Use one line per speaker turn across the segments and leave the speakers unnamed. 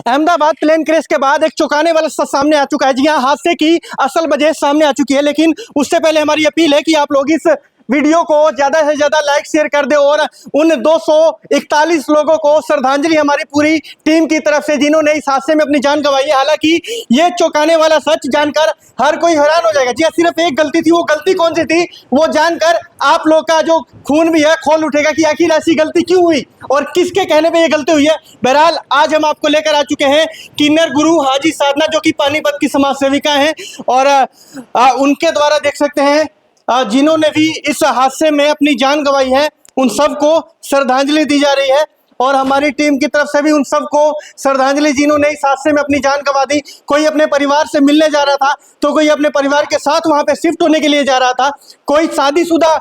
Ahmedabad plane crash के बाद एक चौंकाने वाला सच सामने आ चुका है। जी हाँ, हादसे की असल वजह सामने आ चुकी है, लेकिन उससे पहले हमारी अपील है कि आप लोग इस वीडियो को ज़्यादा से ज़्यादा लाइक शेयर कर दे और उन 241 लोगों को श्रद्धांजलि हमारी पूरी टीम की तरफ से जिन्होंने इस हादसे में अपनी जान गंवाई है। हालांकि ये चौंकाने वाला सच जानकर हर कोई हैरान हो जाएगा। जी हाँ, सिर्फ एक गलती थी, वो गलती कौन सी थी वो जानकर आप लोग का जो खून भी है खोल उठेगा कि आखिर ऐसी गलती क्यों हुई और किसके कहने पे ये गलती हुई है। बहरहाल आज हम आपको लेकर आ चुके हैं किन्नर गुरु हाजी साधना, जो कि पानीपत की समाज सेविका हैं और उनके द्वारा देख सकते हैं जिन्होंने भी इस हादसे में अपनी जान गंवाई है, उन सबको श्रद्धांजलि दी जा रही है और हमारी टीम की तरफ से भी उन सबको श्रद्धांजलि जिन्होंने इस हादसे में अपनी जान गंवा दी। कोई अपने परिवार से मिलने जा रहा था, तो कोई अपने परिवार के साथ वहां पे शिफ्ट होने के लिए जा रहा था, कोई शादीशुदा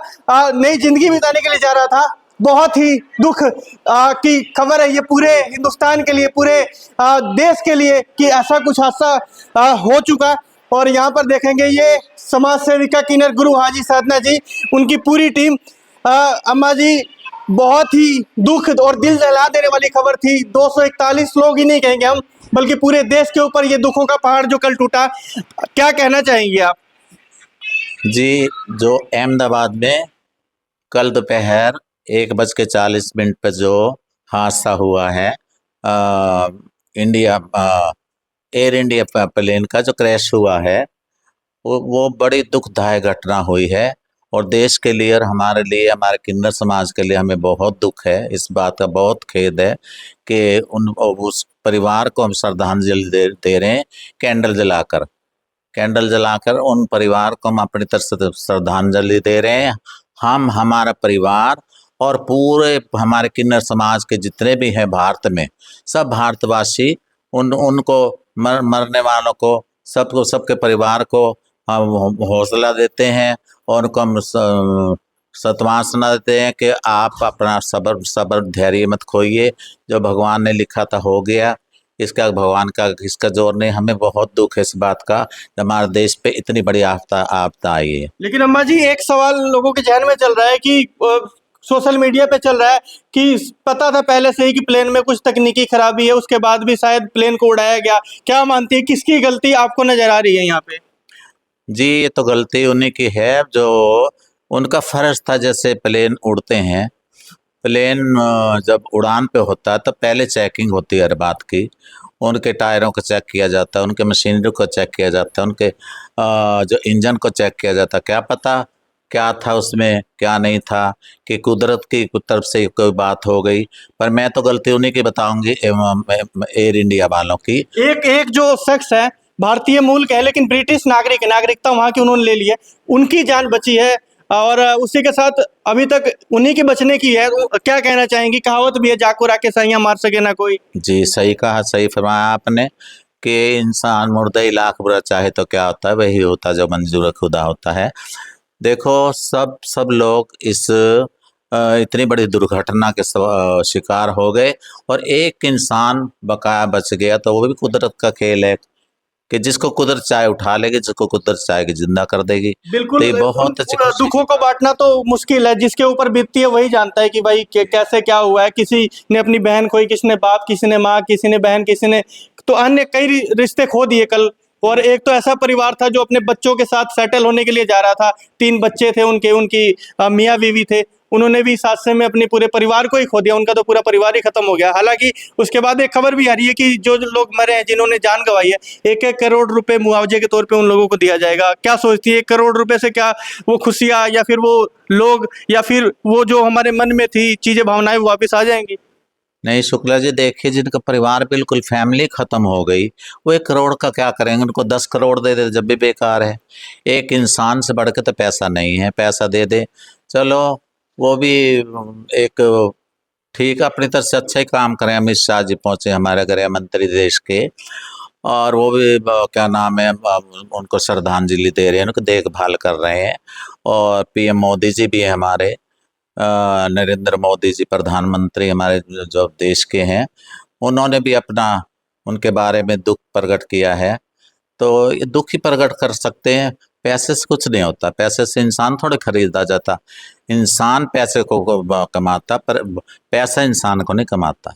नई जिंदगी बिताने के लिए जा रहा था। बहुत ही दुख की खबर है ये पूरे हिंदुस्तान के लिए, पूरे देश के लिए कि ऐसा कुछ हादसा हो चुका। और यहाँ पर देखेंगे ये समाज सेविका किन्नर गुरु हाजी साधना जी, उनकी पूरी टीम। अम्मा जी, बहुत ही दुख और दिल दहला देने वाली खबर थी। 241 लोग ही नहीं कहेंगे हम, बल्कि पूरे देश के ऊपर ये दुखों का पहाड़ जो कल टूटा। क्या कहना चाहेंगे आप?
जी, जो अहमदाबाद में कल दोपहर 1:40 पर जो हादसा हुआ है, इंडिया एयर इंडिया प्लेन का जो क्रैश हुआ है, वो बड़ी दुखदायक घटना हुई है और देश के लिए और हमारे लिए, हमारे किन्नर समाज के लिए हमें बहुत दुख है। इस बात का बहुत खेद है कि उस परिवार को हम श्रद्धांजलि दे रहे हैं कैंडल जलाकर उन परिवार को हम अपनी तरफ से श्रद्धांजलि दे रहे हैं। हम, हमारा परिवार और पूरे हमारे किन्नर समाज के जितने भी हैं भारत में, सब भारतवासी उनको मरने वालों को, सबको, सबके परिवार को हम हौसला देते हैं और उनको हम सांत्वना देते हैं कि आप अपना सब्र धैर्य मत खोइए। जो भगवान ने लिखा था हो गया, इसका भगवान का इसका जोर नहीं। हमें बहुत दुख है इस बात का, हमारे देश पे इतनी बड़ी आपदा आई है।
लेकिन अम्मा जी, एक सवाल लोगों के जहन में चल रहा है कि सोशल मीडिया पे चल रहा है कि पता था पहले से ही कि प्लेन में कुछ तकनीकी खराबी है, उसके बाद भी शायद प्लेन को उड़ाया गया। क्या मानती है, किसकी गलती आपको नजर आ रही है यहाँ पे?
जी, ये तो गलती उन्हीं की है, जो उनका फर्ज था। जैसे प्लेन उड़ते हैं, प्लेन जब उड़ान पे होता है तो पहले चेकिंग होती है हर बात की। उनके टायरों को चेक किया जाता है, उनके मशीनरी को चेक किया जाता है, उनके जो इंजन को चेक किया जाता है। क्या पता क्या था उसमें, क्या नहीं था, कि कुदरत की तरफ से कोई बात हो गई। पर मैं तो गलती उन्हीं की बताऊंगी, एयर इंडिया वालों की।
एक एक जो शख्स है, भारतीय मूल के है लेकिन ब्रिटिश नागरिकता वहां की उन्होंने ले ली है, उनकी जान बची है और उसी के साथ अभी तक उन्हीं की बचने की है। क्या कहना चाहेंगी? कहावत भी है, जाको राके साइयां मार सके ना कोई।
जी, सही कहा, सही फरमाया आपने कि इंसान मुर्दा ही लाख बुरा चाहे तो क्या होता है, वही होता है जो मंजूर खुदा होता है। देखो, सब लोग इस इतनी बड़ी दुर्घटना के शिकार हो गए और एक इंसान बकाया बच गया, तो वो भी कुदरत का खेल है कि जिसको कुदरत चाहे उठा लेगी, जिसको कुदरत चाहेगी जिंदा कर देगी।
बिल्कुल।
तो ये बहुत अच्छी खुशी।
दुखों को बांटना तो मुश्किल है, जिसके ऊपर बीतती है वही जानता है कि भाई कैसे क्या हुआ है। किसी ने अपनी बहन खोई, किसी ने बाप, किसी ने माँ, किसी ने बहन, किसी ने तो अन्य कई रिश्ते खो दिए कल। और एक तो ऐसा परिवार था जो अपने बच्चों के साथ सेटल होने के लिए जा रहा था, 3 बच्चे थे उनके, उनकी मियाँ बीवी थे, उन्होंने भी इस हादसे में अपने पूरे परिवार को ही खो दिया। उनका तो पूरा परिवार ही खत्म हो गया। हालांकि उसके बाद एक खबर भी आ रही है कि जो लोग मरे हैं, जिन्होंने जान गंवाई है, 1-1 करोड़ रुपए मुआवजे के तौर पे उन लोगों को दिया जाएगा। क्या सोचती है, 1 करोड़ रुपए से क्या वो खुशियाँ या फिर वो लोग या फिर वो जो हमारे मन में थी चीजें, भावनाएं वापस आ जाएंगी?
नहीं शुक्ला जी, देखिए, जिनका परिवार बिल्कुल फैमिली खत्म हो गई, वो 1 करोड़ का क्या करेंगे? उनको 10 करोड़ दे दे जब भी बेकार है। एक इंसान से बढ़ के तो पैसा नहीं है, पैसा दे दे चलो, वो भी एक ठीक अपनी तरफ से अच्छा ही काम करें। अमित शाह जी पहुंचे, हमारे गृह मंत्री देश के, और वो भी क्या नाम है, उनको श्रद्धांजलि दे रहे हैं, उनको देखभाल कर रहे हैं। और पीएम मोदी जी भी है हमारे, नरेंद्र मोदी जी प्रधानमंत्री हमारे जो देश के हैं, उन्होंने भी अपना उनके बारे में दुख प्रकट किया है। तो ये दुख ही प्रकट कर सकते हैं, पैसे से कुछ नहीं होता। पैसे से इंसान थोड़े खरीदा जाता, इंसान पैसे को कमाता, पर पैसा इंसान को नहीं कमाता।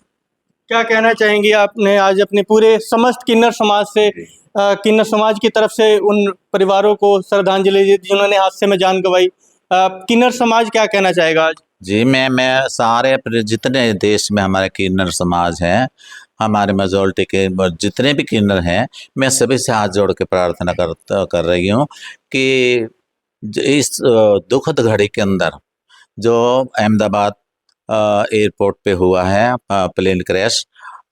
क्या कहना चाहेंगे आपने आज अपने पूरे समस्त किन्नर समाज से किन्नर समाज की तरफ से उन परिवारों को श्रद्धांजलि जिन्होंने हादसे में जान गंवाई। किन्नर समाज क्या कहना चाहेगा आज?
जी मैं सारे अपने जितने देश में हमारे किन्नर समाज हैं, हमारे मेजोरिटी के जितने भी किन्नर हैं, मैं सभी से हाथ जोड़ के प्रार्थना कर रही हूँ कि इस दुखद घड़ी के अंदर जो अहमदाबाद एयरपोर्ट पे हुआ है प्लेन क्रैश,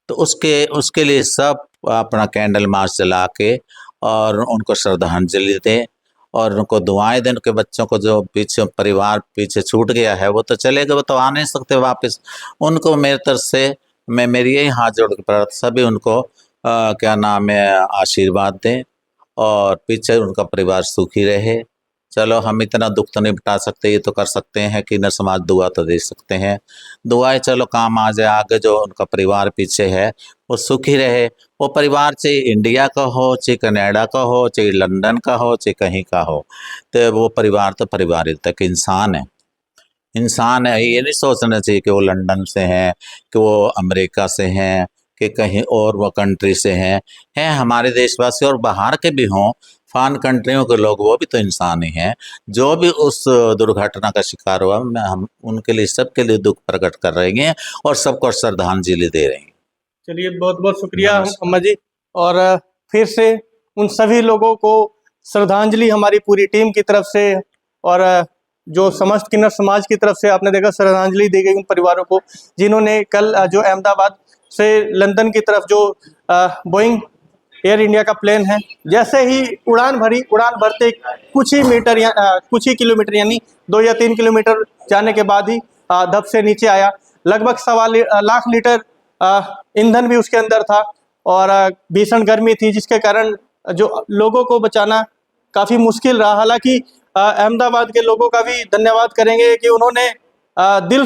तो उसके उसके लिए सब अपना कैंडल मार्च जला के और उनको श्रद्धांजलि दें और उनको दुआएं दें। उनके बच्चों को जो पीछे परिवार पीछे छूट गया है वो तो चले गए, वो तो आ नहीं सकते वापस। उनको मेरी तरफ से मैं मेरी यही हाथ जोड़ के प्रार्थना सभी उनको क्या नाम है आशीर्वाद दें और पीछे उनका परिवार सुखी रहे। चलो हम इतना दुख तो नहीं मिटा सकते, ये तो कर सकते हैं कि न समाज दुआ तो दे सकते हैं, दुआएं चलो काम आ जाए। आगे जो उनका परिवार पीछे है वो सुखी रहे। वो परिवार चाहे इंडिया का हो, चाहे कनाडा का हो, चाहे लंदन का हो, चाहे कहीं का हो, तो वो परिवार तो परिवार ही तक इंसान है। इंसान है, ये नहीं सोचना चाहिए कि वो लंदन से हैं, कि वो अमेरिका से हैं, कि कहीं और वो कंट्री से हैं हमारे देशवासी और बाहर के भी हों, फॉरेन कंट्रियों के लोग, वो भी तो इंसान ही हैं। जो भी उस दुर्घटना का शिकार हुआ, हम उनके लिए सबके लिए दुख प्रकट कर रहे हैं और सबको श्रद्धांजलि दे रहे हैं।
चलिए बहुत बहुत शुक्रिया
नमस्कार।
अम्मा जी। और फिर से उन सभी लोगों को श्रद्धांजलि हमारी पूरी टीम की तरफ से और जो समस्त किन्नर समाज की तरफ से आपने देखा श्रद्धांजलि दी गई उन परिवारों को जिन्होंने कल जो अहमदाबाद से लंदन की तरफ जो बोइंग एयर इंडिया का प्लेन है, जैसे ही उड़ान भरी, उड़ान भरते कुछ ही मीटर या कुछ ही किलोमीटर यानी 2 या 3 किलोमीटर जाने के बाद ही धप से नीचे आया। लगभग 1.25 लाख लीटर ईंधन भी उसके अंदर था और भीषण गर्मी थी, जिसके कारण जो लोगों को बचाना काफ़ी मुश्किल रहा। हालांकि अहमदाबाद के लोगों का भी धन्यवाद करेंगे कि उन्होंने दिल